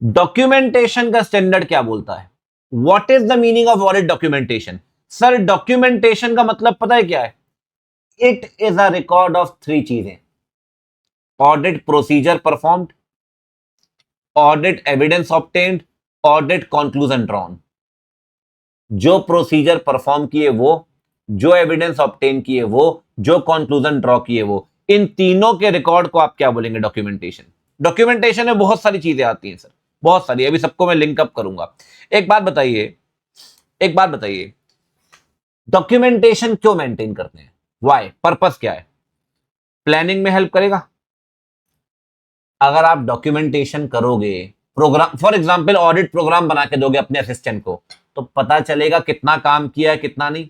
Documentation का standard क्या बोलता है? What is the meaning of audit documentation? Sir documentation का मतलब पता है क्या है? It is a record of three चीजें: audit procedure performed, audit evidence obtained, audit conclusion drawn. जो प्रोसीजर परफॉर्म किए वो, जो एविडेंस ऑब्टेन किए वो, जो कंक्लूजन ड्रॉ किए वो, इन तीनों के रिकॉर्ड को आप क्या बोलेंगे? डॉक्यूमेंटेशन। डॉक्यूमेंटेशन में बहुत सारी चीजें आती हैं सर, बहुत सारी, अभी सबको मैं लिंक अप करूंगा। एक बात बताइए, एक बात बताइए, डॉक्यूमेंटेशन क्यों मेंटेन करते हैं? वाई, पर्पस क्या है? प्लानिंग में हेल्प करेगा। अगर आप डॉक्यूमेंटेशन करोगे, program for example audit program बना के दोगे अपने असिस्टेंट को, तो पता चलेगा कितना काम किया है कितना नहीं।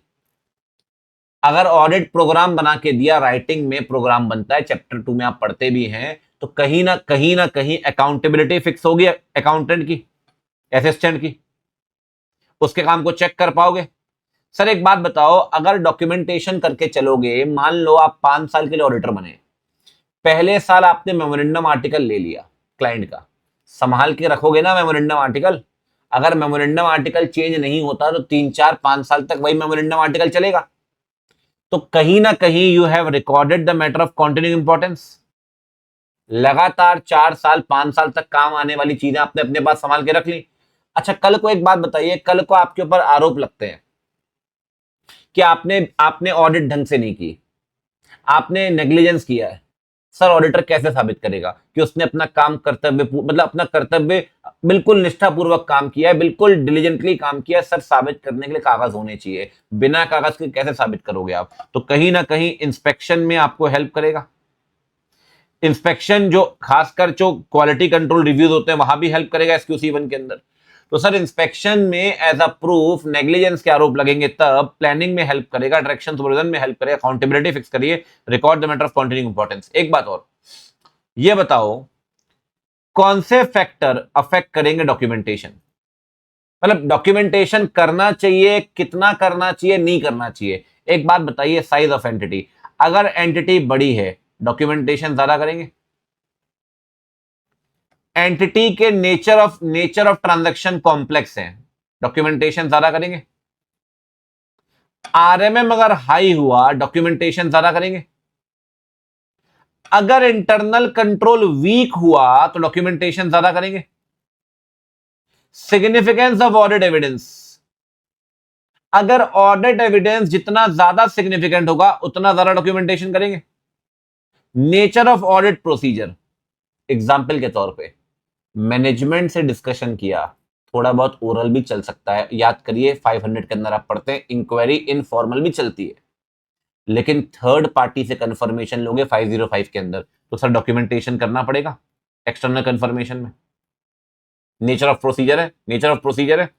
अगर ऑडिट प्रोग्राम बना के दिया, राइटिंग में प्रोग्राम बनता है, चैप्टर 2 में आप पढ़ते भी हैं, तो कहीं ना कहीं अकाउंटेबिलिटी फिक्स होगी अकाउंटेंट की, असिस्टेंट की, उसके काम को चेक कर पाओगे। सर एक बात बताओ, अगर डॉक्यूमेंटेशन करके चलोगे, मान लो आप 5 साल के लिए ऑडिटर बने, पहले साल आपने मेमोरेंडम आर्टिकल ले लिया क्लाइंट का, संभाल के रखोगे ना मेमोरेंडम आर्टिकल? अगर मेमोरेंडम आर्टिकल चेंज नहीं होता तो 3 4 5 साल तक वही मेमोरेंडम आर्टिकल चलेगा। तो कहीं ना कहीं you have recorded the matter of continuing importance. लगातार 4 साल 5 साल तक काम आने वाली चीजें आपने अपने पास संभाल के रख ली। अच्छा कल को एक बात बताइए, कल को आपके ऊपर आरोप लगते हैं कि आपने आपने ऑडिट ढंग से नहीं की, आपने नेग्लिजेंस किया है, सर ऑडिटर कैसे साबित करेगा कि उसने अपना काम कर्तव्य, मतलब अपना कर्तव्य बिल्कुल निष्ठापूर्वक काम किया है, बिल्कुल डिलीजेंटली काम किया है? सर साबित करने के लिए कागज होने चाहिए, बिना कागज के कैसे साबित करोगे आप? तो कहीं ना कहीं इंस्पेक्शन में आपको हेल्प करेगा। इंस्पेक्शन जो खासकर जो क्वालिटी कंट्रोल रिव्यूज होते हैं वहां भी हेल्प करेगा SQC1 के अंदर। तो सर इंस्पेक्शन में एज अ प्रूफ नेग्लिजेंस के आरोप लगेंगे तब प्लानिंग में हेल्प करेगा, डायरेक्शन सुपरविजन में हेल्प करेगा, अकाउंटेबिलिटी फिक्स करिए, record the matter of continuing importance. एक बात और, ये बताओ कौन से फैक्टर अफेक्ट करेंगे डॉक्यूमेंटेशन? मतलब डॉक्यूमेंटेशन करना चाहिए, कितना करना चाहिए, नहीं करना चाहिए? एक बात बताइए, साइज ऑफ एंटिटी, अगर एंटिटी बड़ी है डॉक्यूमेंटेशन ज्यादा करेंगे? एंटिटी के नेचर ऑफ ट्रांजैक्शन कॉम्प्लेक्स है, डॉक्यूमेंटेशन ज्यादा करेंगे? RMM अगर हाई हुआ डॉक्यूमेंटेशन ज्यादा करेंगे? अगर इंटरनल कंट्रोल वीक हुआ तो डॉक्यूमेंटेशन ज्यादा करेंगे? सिग्निफिकेंस ऑफ ऑडिट एविडेंस, अगर ऑडिट एविडेंस जितना ज्यादा सिग्निफिकेंट होगा उतना ज्यादा डॉक्यूमेंटेशन करेंगे? Nature of audit procedure, example के तौर पे मैनेजमेंट से डिस्कशन किया, थोड़ा बहुत ओरल भी चल सकता है, याद करिए 500 के अंदर आप पढ़ते हैं, इंक्वायरी इनफॉर्मल भी चलती है, लेकिन थर्ड पार्टी से कंफर्मेशन लोगे 505 के अंदर, तो सर डॉक्यूमेंटेशन करना पड़ेगा एक्सटर्नल कंफर्मेशन में। नेचर ऑफ प्रोसीजर है, नेचर ऑफ प्रोसीजर है।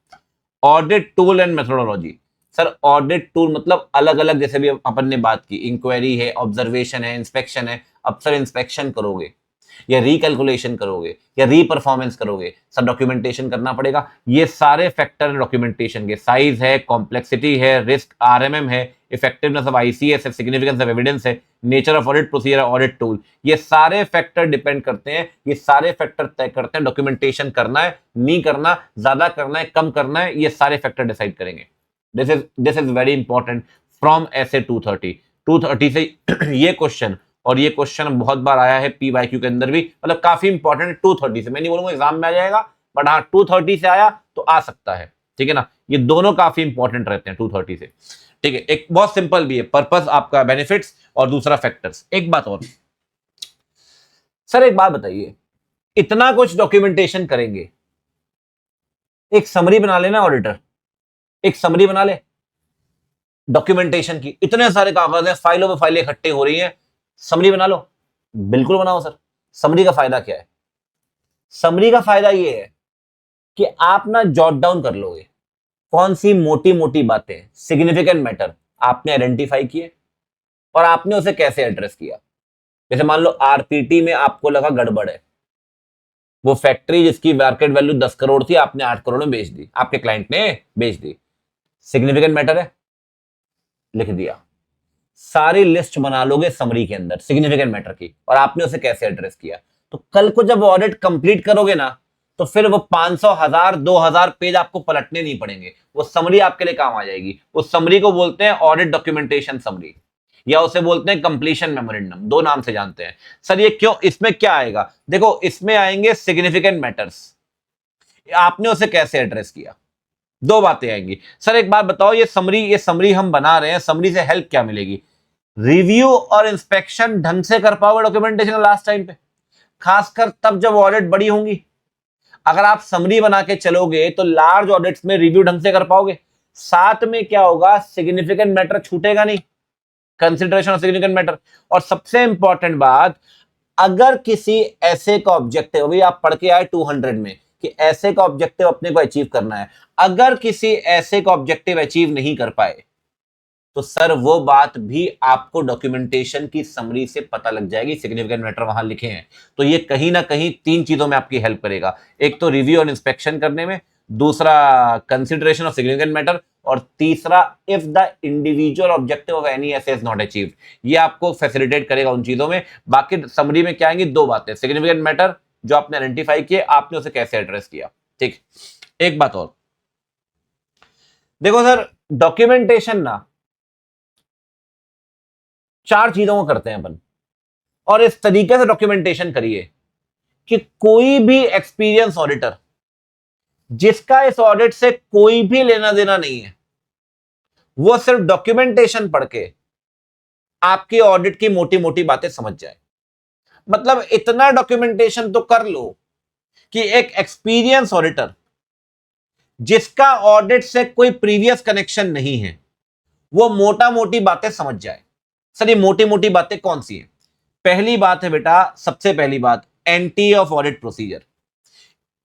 Audit tool and methodology, sir audit tool मतलब अलग अलग, जैसे भी अपन ने बात की, इंक्वायरी है, ऑब्जर्वेशन है, इंस्पेक्शन है। अब सर इंस्पेक्शन करोगे या रिकैलकुलेशन करोगे या रीपरफॉर्मेंस करोगे, सब डॉक्यूमेंटेशन करना पड़ेगा। ये सारे फैक्टर डॉक्यूमेंटेशन के, साइज है, कॉम्प्लेक्सिटी है, रिस्क RMM है, इफेक्टिवनेस ऑफ ICS है, सिग्निफिकेंस ऑफ एविडेंस है, nature of audit procedure, audit tool, ये सारे फैक्टर डिपेंड करते हैं, ये सारे फैक्टर तय करते हैं डॉक्यूमेंटेशन करना है नहीं करना, ज्यादा करना है कम करना है, ये सारे फैक्टर डिसाइड करेंगे। This is very important from ऐसे 230 से ये क्वेश्चन, और ये क्वेश्चन बहुत बार आया है PYQ के अंदर भी, मतलब काफी इंपॉर्टेंट है 230 से। मैं नहीं बोलूंगा एग्जाम में आ जाएगा, बट हाँ 230 से आया तो आ सकता है, ठीक है ना? ये दोनों काफी इंपॉर्टेंट रहते हैं 230 से, ठीक है। एक बहुत सिंपल भी है, पर्पस आपका बेनिफिट्स और दूसरा फैक्टर्स। एक बात और, सर एक बात बताइए, इतना कुछ डॉक्यूमेंटेशन करेंगे, एक समरी बना लेना ऑडिटर, एक समरी बना ले डॉक्यूमेंटेशन की, इतने सारे कागज हैं, फाइलों पे फाइलें इकट्ठी हो रही हैं, समरी बना लो। बिल्कुल बनाओ सर। समरी का फायदा क्या है? समरी का फायदा ये है कि आप ना जॉट डाउन कर लोगे, कौन सी मोटी मोटी बातें, सिग्निफिकेंट मैटर आपने आइडेंटिफाई किए और आपने उसे कैसे एड्रेस किया। जैसे मान लो RPT में आपको लगा गड़बड़ है, वो फैक्ट्री जिसकी मार्केट वैल्यू 10 करोड़ थी आपने 8 करोड़ में बेच दी, आपके क्लाइंट ने बेच दी, सिग्निफिकेंट मैटर है, लिख दिया। सारी लिस्ट बना लोगे समरी के अंदर सिग्निफिकेंट मैटर की, और आपने उसे कैसे एड्रेस किया। तो कल को जब ऑडिट कंप्लीट करोगे ना, तो फिर वो 500, 1000, 2000 पेज आपको पलटने नहीं पड़ेंगे, वो समरी आपके लिए काम आ जाएगी। उस समरी को बोलते हैं ऑडिट डॉक्यूमेंटेशन समरी, या उसे बोलते हैं कंप्लीशन मेमोरेंडम, दो नाम से जानते हैं। सर ये क्यों, इसमें क्या आएगा? देखो इसमें आएंगे सिग्निफिकेंट मैटर्स, आपने उसे कैसे एड्रेस किया, दो बातें आएंगी। सर एक बात बताओ, ये समरी हम बना रहे हैं, समरी से हेल्प क्या मिलेगी? रिव्यू और इंस्पेक्शन ढंग से कर पाओगे डॉक्यूमेंटेशन लास्ट टाइम पे, खासकर तब जब ऑडिट बड़ी होंगी। अगर आप समरी बना के चलोगे तो लार्ज ऑडिट्स में रिव्यू ढंग से कर पाओगे। साथ में क्या होगा, सिग्निफिकेंट मैटर छूटेगा नहीं, कंसिडरेशन ऑफ सिग्निफिकेंट मैटर। और सबसे इंपॉर्टेंट बात, अगर किसी ऐसे का ऑब्जेक्टिव, अभी आप पढ़ के आए 200 में कि ऐसे का ऑब्जेक्टिव अपने को अचीव करना है, अगर किसी ऐसे का ऑब्जेक्टिव अचीव नहीं कर पाए तो सर वो बात भी आपको डॉक्यूमेंटेशन की समरी से पता लग जाएगी, सिग्निफिकेंट मैटर वहां लिखे हैं। तो ये कहीं ना कहीं तीन चीजों में आपकी हेल्प करेगा, एक तो रिव्यू और इंस्पेक्शन करने में, दूसरा कंसिडरेशन ऑफ सिग्निफिकेंट मैटर, और तीसरा if the individual objective of any ऐसे इज नॉट अचीव्ड, ये आपको फैसिलिटेट करेगा उन चीजों में। बाकी समरी में क्या आएंगी, दो बातें, सिग्निफिकेंट मैटर जो आपने आइडेंटिफाई किए, आपने उसे कैसे एड्रेस किया। ठीक, एक बात और देखो सर, डॉक्यूमेंटेशन ना चार चीजों को करते हैं अपन, और इस तरीके से डॉक्यूमेंटेशन करिए कि कोई भी एक्सपीरियंस ऑडिटर जिसका इस ऑडिट से कोई भी लेना देना नहीं है, वो सिर्फ डॉक्यूमेंटेशन पढ़ के आपकी ऑडिट की मोटी मोटी बातें समझ जाए। मतलब इतना डॉक्यूमेंटेशन तो कर लो कि एक एक्सपीरियंस ऑडिटर जिसका ऑडिट से कोई प्रीवियस कनेक्शन नहीं है, वो मोटा मोटी बातें समझ जाए। सर ये मोटी मोटी बातें कौन सी हैं? पहली बात है बेटा, सबसे पहली बात, एंटी ऑफ ऑडिट प्रोसीजर।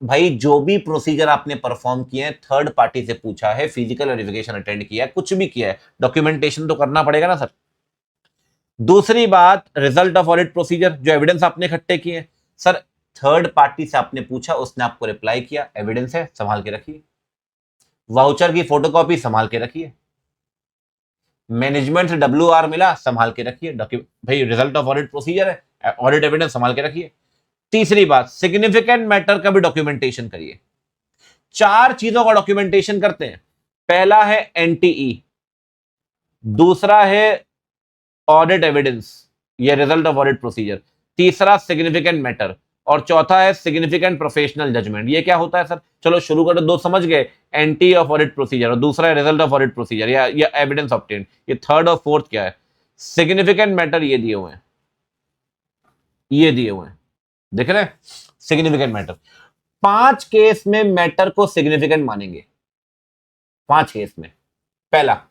भाई जो भी प्रोसीजर आपने परफॉर्म किए हैं, थर्ड पार्टी से पूछा है, फिजिकल वेरिफिकेशन अटेंड किया है, कुछ भी किया है, डॉक्यूमेंटेशन तो करना पड़ेगा ना सर। दूसरी बात, रिजल्ट ऑफ ऑडिट प्रोसीजर, जो एविडेंस आपने इकट्ठे किए हैं, सर थर्ड पार्टी से आपने पूछा, उसने आपको रिप्लाई किया, एविडेंस है, संभाल के रखिए। वाउचर की फोटोकॉपी संभाल के रखिए, मैनेजमेंट से WR मिला, संभाल के रखिए, भाई रिजल्ट ऑफ ऑडिट प्रोसीजर है, ऑडिट एविडेंस संभाल के रखिए। तीसरी बात, सिग्निफिकेंट मैटर का भी डॉक्यूमेंटेशन करिए। चार चीजों का डॉक्यूमेंटेशन करते हैं, पहला है NTE, दूसरा है ऑडिट एविडेंस, ये रिजल्ट ऑफ ऑडिट प्रोसीजर, तीसरा सिग्निफिकेंट मैटर, और चौथा है सिग्निफिकेंट प्रोफेशनल जजमेंट। ये क्या होता है सर? चलो शुरू करो, दो समझ गए, एंटी ऑफ ऑडिट प्रोसीजर, और दूसरा है रिजल्ट ऑफ ऑडिट प्रोसीजर या एविडेंस ऑब्टेन्ड। ये थर्ड और फोर्थ क्या है? सिग्निफिकेंट मैटर, ये दिए हुए हैं, ये दिए हुए हैं, देख रहे हैं, सिग्निफिकेंट मैटर। 5 केस में मैटर को सिग्निफिकेंट मानेंगे, 5 केस में। पहला,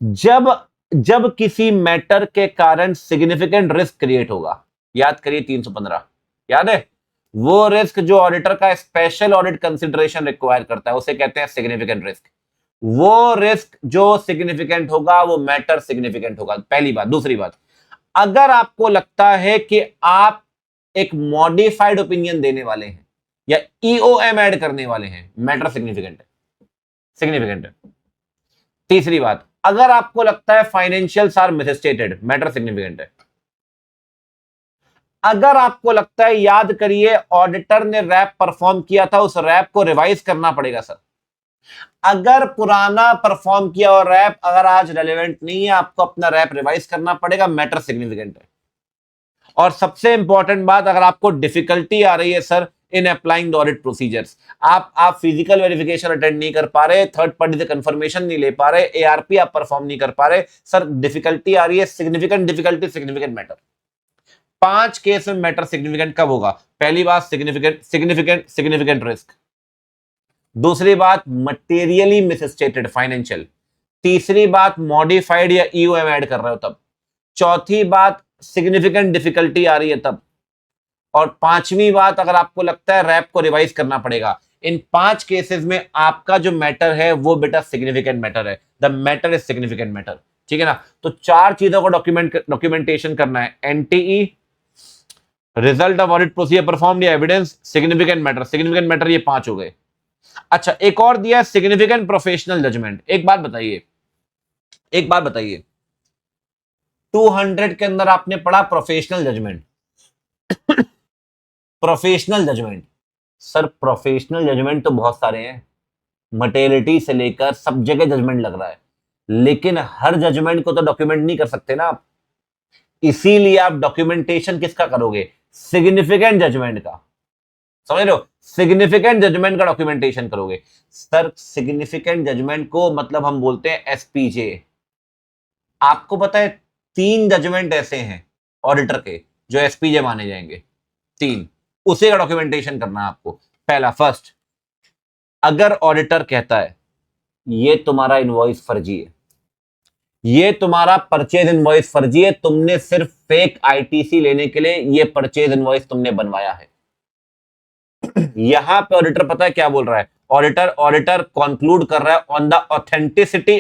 जब जब किसी मैटर के कारण सिग्निफिकेंट रिस्क क्रिएट होगा, याद करिए 315, याद है? वो रिस्क जो ऑडिटर का स्पेशल ऑडिट कंसिडरेशन रिक्वायर करता है, उसे कहते हैं सिग्निफिकेंट रिस्क। वो रिस्क जो सिग्निफिकेंट होगा, वो मैटर सिग्निफिकेंट होगा, पहली बात। दूसरी बात, अगर आपको लगता है कि आप एक मॉडिफाइड ओपिनियन देने वाले हैं या EOM ऐड करने वाले हैं, मैटर सिग्निफिकेंट है, सिग्निफिकेंट है। तीसरी बात, अगर आपको लगता है financials are misstated, matter significant है। अगर आपको लगता है, याद करिए, ऑडिटर ने रैप परफॉर्म किया था, उस रैप को रिवाइज करना पड़ेगा सर। अगर पुराना परफॉर्म किया और रैप अगर आज रेलेवेंट नहीं है, आपको अपना रैप रिवाइज करना पड़ेगा, मैटर सिग्निफिकेंट है। और सबसे इंपॉर्टेंट बात, अगर आपको डिफिकल्टी आ रही है sir in applying the audit procedures, आप फिजिकल वेरिफिकेशन अटेंड नहीं कर पा रहे, थर्ड पार्टी से कंफर्मेशन नहीं ले पा रहे, ARP आप परफॉर्म नहीं कर पा रहे, सर डिफिकल्टी आ रही है, significant difficulty, significant matter. 5 case में मैटर सिग्निफिकेंट कब होगा? पहली बात, सिग्निफिकेंट रिस्क। दूसरी बात, मटेरियली मिसस्टेटेड, फाइनेंशियल। तीसरी बात, मॉडिफाइड या EOM ऐड कर रहे हो तब। चौथी बात, सिग्निफिकेंट डिफिकल्टी आ रही है तब। और पांचवी बात, अगर आपको लगता है रैप को रिवाइज करना पड़ेगा। इन 5 केसेस में आपका जो मैटर है वो बेटा सिग्निफिकेंट मैटर है, the matter is significant matter, ठीक है ना? तो 4 चीजों को डॉक्यूमेंटेशन करना है, NTE, result of audit procedure perform या evidence, significant matter. Significant matter ये 5 हो गए। अच्छा, एक और दिया है सिग्निफिकेंट प्रोफेशनल जजमेंट। एक बात बताइए, एक बात बताइए, 200 के अंदर आपने पढ़ा professional judgment, professional judgment, sir professional judgment तो बहुत सारे हैं, मटेरियलिटी से लेकर सब जगह जजमेंट लग रहा है, लेकिन हर जजमेंट को तो डॉक्यूमेंट नहीं कर सकते ना आप। इसीलिए आप डॉक्यूमेंटेशन किसका करोगे? सिग्निफिकेंट जजमेंट का। समझ रहे हो? सिग्निफिकेंट जजमेंट का डॉक्यूमेंटेशन करोगे। सर सिग्निफिकेंट जजमेंट को मतलब हम बोलते हैं एसपीजे। आपको पता है 3 जजमेंट ऐसे हैं ऑडिटर के जो एसपीजे माने जाएंगे, 3। उसी का डॉक्यूमेंटेशन करना है आपको। पहला, फर्स्ट, अगर ऑडिटर कहता है ये तुम्हारा इनवॉइस फर्जी है, ये तुम्हारा परचेज इनवॉइस फर्जी है, तुमने सिर्फ फेक आईटीसी लेने के लिए ये परचेज इनवॉइस तुमने बनवाया है। यहां पे ऑडिटर पता है क्या बोल रहा है? ऑडिटर कंक्लूड कर रहा है on the authenticity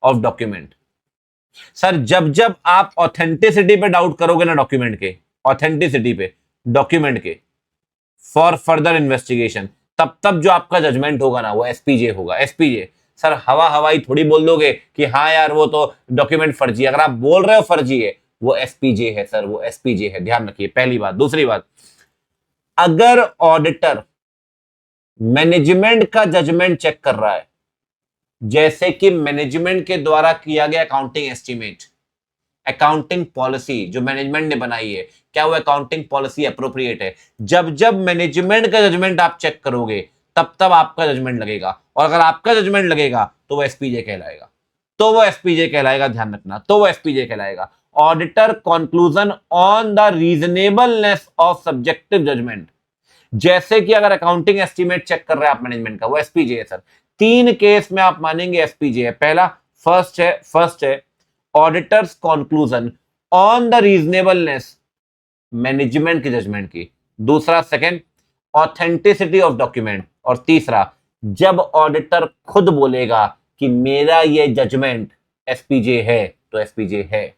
of document. Sir जब जब आप ऑथेंटिसिटी पे डाउट करोगे ना, डॉक्यूमेंट के ऑथेंटिसिटी पे, डॉक्यूमेंट के, फॉर फर्दर इन्वेस्टिगेशन, तब तब जो आपका जजमेंट होगा ना वो एसपीजे होगा। एसपीजे सर हवा हवाई थोड़ी बोल दोगे कि हाँ यार वो तो डॉक्यूमेंट फर्जी है। अगर आप बोल रहे हो फर्जी है, वो एसपीजे है सर, वो एसपीजे है, ध्यान रखिए। पहली बात। दूसरी बात, अगर ऑडिटर मैनेजमेंट का जजमेंट चेक कर रहा है, जैसे कि मैनेजमेंट के द्वारा किया गया अकाउंटिंग एस्टीमेट, अकाउंटिंग पॉलिसी जो मैनेजमेंट ने बनाई है, क्या वो अकाउंटिंग पॉलिसी अप्रोप्रिएट है, जब जब मैनेजमेंट का जजमेंट आप चेक करोगे तब तब आपका जजमेंट लगेगा। और अगर आपका जजमेंट लगेगा तो वो एसपीजे कहलाएगा, तो वो एसपीजे कहलाएगा, ध्यान रखना, तो वो एसपीजे कहलाएगा। Auditor conclusion on the reasonableness of subjective judgment, जैसे कि अगर अकाउंटिंग एस्टीमेट चेक कर रहे हैं आप मैनेजमेंट का, वो एसपीजे है सर। 3 केस में आप मानेंगे एसपीजे है। पहला, फर्स्ट है auditors conclusion on the reasonableness management की जजमेंट की। दूसरा, सेकंड, ऑथेंटिसिटी ऑफ डॉक्यूमेंट। और तीसरा, जब ऑडिटर खुद बोलेगा कि मेरा ये जजमेंट एसपीजे है, तो एसपीजे है।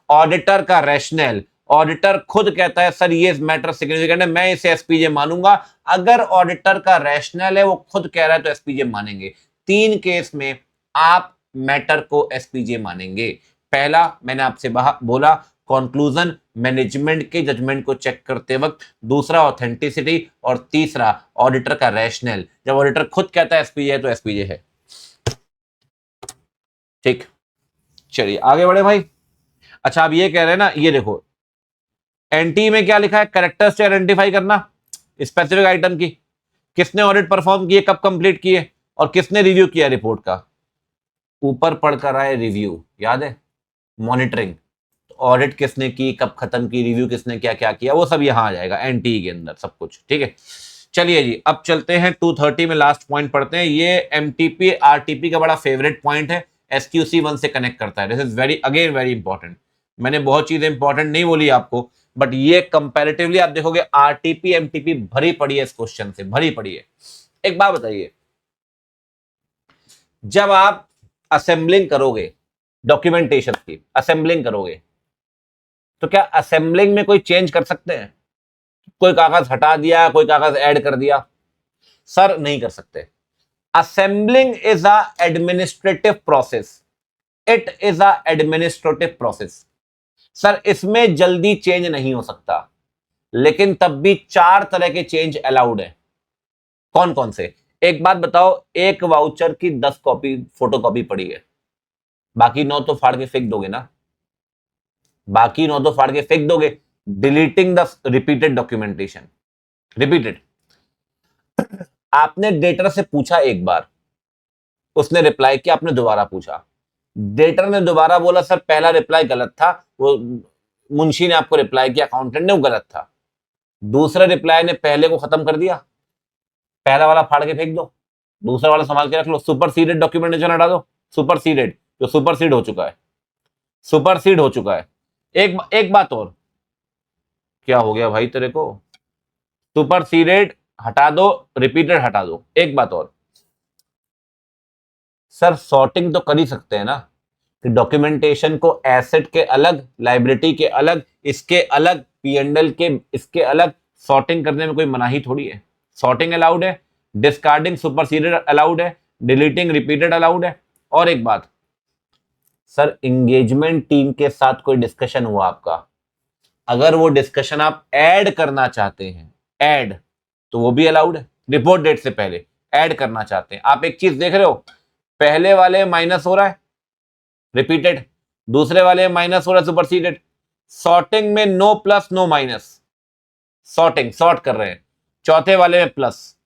ऑडिटर का रैशनल, ऑडिटर खुद कहता है सर ये मैटर सिग्निफिकेंट है, मैं इसे एसपीजे मानूंगा। अगर ऑडिटर का रैशनल है, वो खुद कह रहा है, तो एसपीजे मानेंगे। 3 केस में आप मैटर को एसपीजे मानेंगे। पहला मैंने आपसे बोला, कंक्लूजन मैनेजमेंट के जजमेंट को चेक करते वक्त। दूसरा, ऑथेंटिसिटी। और तीसरा, ऑडिटर का रैशनल। जब ऑडिटर खुद कहता है एसपीजे है, तो एसपीजे है। ठीक, चलिए आगे बढ़े भाई। अच्छा, आप ये कह रहे हैं ना, ये देखो एनटी में क्या लिखा है, कैरेक्टर्स से आइडेंटिफाई करना स्पेसिफिक आइटम की, किसने ऑडिट परफॉर्म किए, कब कंप्लीट किए, और किसने रिव्यू किया रिपोर्ट का। ऊपर पढ़कर आए रिव्यू, याद है, मॉनिटरिंग, ऑडिट किसने की, कब खत्म की, रिव्यू किसने क्या क्या किया, वो सब यहां आ जाएगा एनटी के अंदर सब कुछ। ठीक है, चलिए जी अब चलते हैं 230 में, लास्ट पॉइंट पढ़ते हैं। ये एमटीपी आरटीपी का बड़ा फेवरेट पॉइंट है, एसक्यूसी 1 से कनेक्ट करता है। This is very again very important. मैंने बहुत चीजें इंपॉर्टेंट नहीं बोली आपको, बट ये कंपैरेटिवली आप देखोगे आरटीपी एमटीपी भरी पड़ी है इस क्वेश्चन से, भरी पड़ी है। एक बात बताइए, जब आप असेंबलिंग करोगे, डॉक्यूमेंटेशन की असेंबलिंग करोगे, तो क्या असेंबलिंग में कोई चेंज कर सकते हैं? कोई कागज हटा दिया, कोई कागज ऐड कर दिया? सर नहीं कर सकते। Assembling is a administrative process, it is a administrative process. Sir इसमें जल्दी चेंज नहीं हो सकता, लेकिन तब भी 4 तरह के चेंज अलाउड है। कौन कौन से? एक बात बताओ, एक वाउचर की 10 कॉपी फोटो कॉपी पड़ी है, बाकी 9 तो फाड़ के फेंक दोगे ना, बाकी 9 तो फाड़ के फेंक दोगे। Deleting the repeated documentation, repeated. आपने डेटर से पूछा एक बार, उसने रिप्लाई किया, आपने दोबारा पूछा, डेटर ने दोबारा बोला सर पहला रिप्लाई गलत था, वो मुंशी ने आपको रिप्लाई किया, अकाउंटेंट ने, वो गलत था। दूसरे रिप्लाई ने पहले को खत्म कर दिया, पहला वाला फाड़ के फेंक दो, दूसरा वाला संभाल के रख लो, सुपर सीडेड डॉक्यूमेंटेशन हटा दो। सुपर सीडेड, जो सुपर सीड हो चुका है, सुपर सीड हो चुका है। एक बात और, क्या हो गया भाई तेरे को, सुपर सीडेड हटा दो, रिपीटेड हटा दो। एक बात और, सर सॉर्टिंग तो कर ही सकते हैं ना, कि डॉक्यूमेंटेशन को एसेट के अलग, लाइबिलिटी के अलग, इसके अलग, पी&एल के इसके अलग, सॉर्टिंग करने में कोई मनाही थोड़ी है। सॉर्टिंग अलाउड है, डिस्कार्डिंग सुपरसीडेड अलाउड है, डिलीटिंग रिपीटेड अलाउड है। और एक बात, सर इंगेजमेंट टीम के साथ कोई डिस्कशन हुआ आपका, अगर वो डिस्कशन आप ऐड करना चाहते हैं, ऐड तो वो भी अलाउड है। रिपोर्ट डेट से पहले ऐड करना चाहते हैं, आप एक चीज देख रहे हो, पहले वाले माइनस हो रहा है रिपीटेड, दूसरे वाले माइनस हो रहा है सुपरसीडेड। सॉर्टिंग में no plus no minus, sort कर रहे हैं। चौथे वाले में प्लस,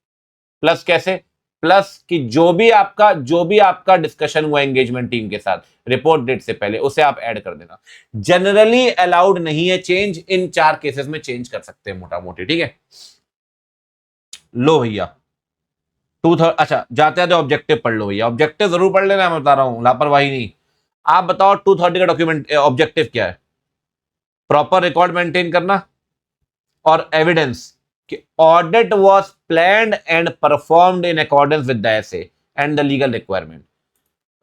प्लस कैसे? प्लस कि जो भी आपका डिस्कशन हुआ एंगेजमेंट टीम के साथ रिपोर्ट डेट से पहले, उसे आप ऐड कर देना। जनरली अलाउड नहीं है चेंज, इन 4 केसेस में चेंज कर सकते हैं मोटा मोटी, ठीक है। लो भैया अच्छा जाते जाते ऑब्जेक्टिव पढ़ लो भैया, ऑब्जेक्टिव जरूर पढ़ लेना, मैं बता रहा हूं, लापरवाही नहीं। आप बताओ 230 का डॉक्यूमेंट ऑब्जेक्टिव क्या है? प्रॉपर रिकॉर्ड मेंटेन करना और एविडेंस कि audit was planned and performed in accordance with the SA and the legal requirement.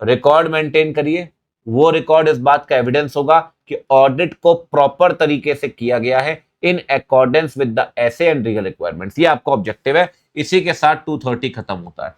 Record maintain करिए, वो रिकॉर्ड इस बात का एविडेंस होगा कि ऑडिट को प्रॉपर तरीके से किया गया है in accordance with the SA and legal requirements. ये आपका ऑब्जेक्टिव है, इसी के साथ 230 खत्म होता है।